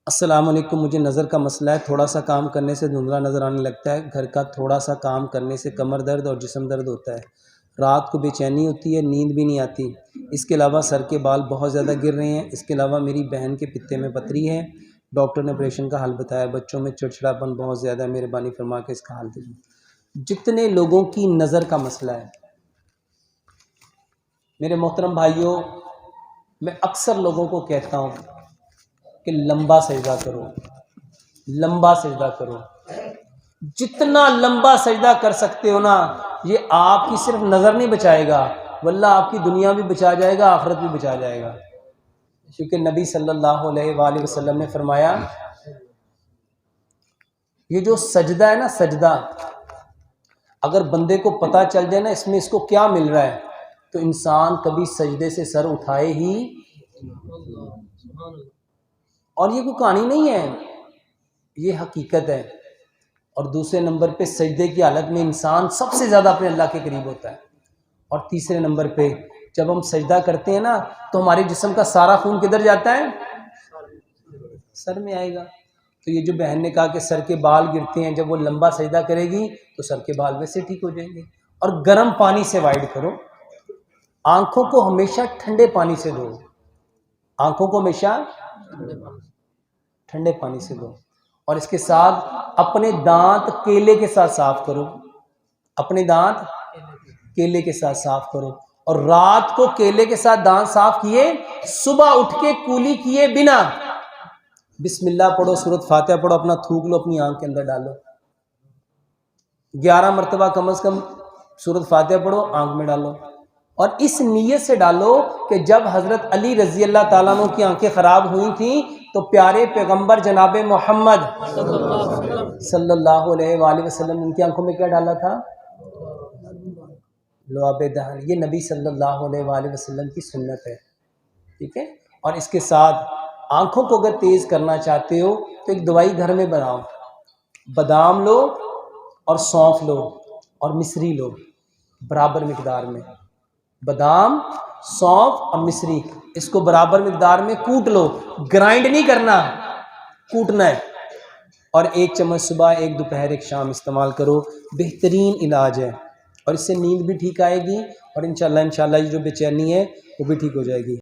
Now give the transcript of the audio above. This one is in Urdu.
السلام علیکم. مجھے نظر کا مسئلہ ہے. تھوڑا سا کام کرنے سے دھندلا نظر آنے لگتا ہے. گھر کا تھوڑا سا کام کرنے سے کمر درد اور جسم درد ہوتا ہے. رات کو بے چینی ہوتی ہے, نیند بھی نہیں آتی. اس کے علاوہ سر کے بال بہت زیادہ گر رہے ہیں. اس کے علاوہ میری بہن کے پتے میں پتھری ہے. ڈاکٹر نے آپریشن کا حل بتایا. بچوں میں چڑچڑاپن بہت زیادہ ہے. مہربانی فرما کے اس کا حل دیجیے. جتنے لوگوں کی نظر کا مسئلہ ہے, میرے محترم بھائیوں, میں اکثر لوگوں کو کہتا ہوں کہ لمبا سجدہ کرو, لمبا سجدہ کرو. جتنا لمبا سجدہ کر سکتے ہو نا, یہ آپ کی صرف نظر نہیں بچائے گا, واللہ آپ کی دنیا بھی بچا جائے گا, آخرت بھی بچا جائے گا. کیونکہ نبی صلی اللہ علیہ وآلہ وسلم نے فرمایا, یہ جو سجدہ ہے نا, سجدہ اگر بندے کو پتہ چل جائے نا اس میں اس کو کیا مل رہا ہے, تو انسان کبھی سجدے سے سر اٹھائے ہی. اور یہ کوئی کہانی نہیں ہے, یہ حقیقت ہے. اور دوسرے نمبر پہ سجدے کی حالت میں انسان سب سے زیادہ اپنے اللہ کے قریب ہوتا ہے. اور تیسرے نمبر پہ جب ہم سجدہ کرتے ہیں نا, تو ہمارے جسم کا سارا خون کدھر جاتا ہے؟ سر میں آئے گا. تو یہ جو بہن نے کہا کہ سر کے بال گرتے ہیں, جب وہ لمبا سجدہ کرے گی تو سر کے بال ویسے ٹھیک ہو جائیں گے. اور گرم پانی سے وائڈ کرو. آنکھوں کو ہمیشہ ٹھنڈے پانی سے دھو, آنکھوں کو ہمیشہ ٹھنڈے پانی سے دھو. اور اس کے ساتھ اپنے دانت کیلے کے ساتھ صاف کرو, اپنے دانت کیلے کے ساتھ صاف کرو. اور رات کو کیلے کے ساتھ دانت صاف کیے, صبح اٹھ کے کولی کیے بنا بسم اللہ پڑھو, سورۃ فاتحہ پڑھو, اپنا تھوک لو, اپنی آنکھ کے اندر ڈالو. 11 مرتبہ کم از کم سورۃ فاتحہ پڑھو, آنکھ میں ڈالو. اور اس نیت سے ڈالو کہ جب حضرت علی رضی اللہ تعالیٰ عنہ کی آنکھیں خراب ہوئی تھیں تو پیارے پیغمبر جناب محمد صلی اللہ علیہ وآلہ وسلم ان کی آنکھوں میں کیا ڈالا تھا؟ لعاب دہن. یہ نبی صلی اللہ علیہ وآلہ وسلم کی سنت ہے. ٹھیک ہے. اور اس کے ساتھ آنکھوں کو اگر تیز کرنا چاہتے ہو تو ایک دوائی گھر میں بناؤ. بادام لو اور سونف لو اور مصری لو برابر مقدار میں. بادام, سونف اور مصری, اس کو برابر مقدار میں کوٹ لو. گرائنڈ نہیں کرنا, کوٹنا ہے. اور 1 چمچ صبح, 1 دوپہر, 1 شام استعمال کرو. بہترین علاج ہے. اور اس سے نیند بھی ٹھیک آئے گی, اور انشاءاللہ یہ جو بے چینی ہے وہ بھی ٹھیک ہو جائے گی.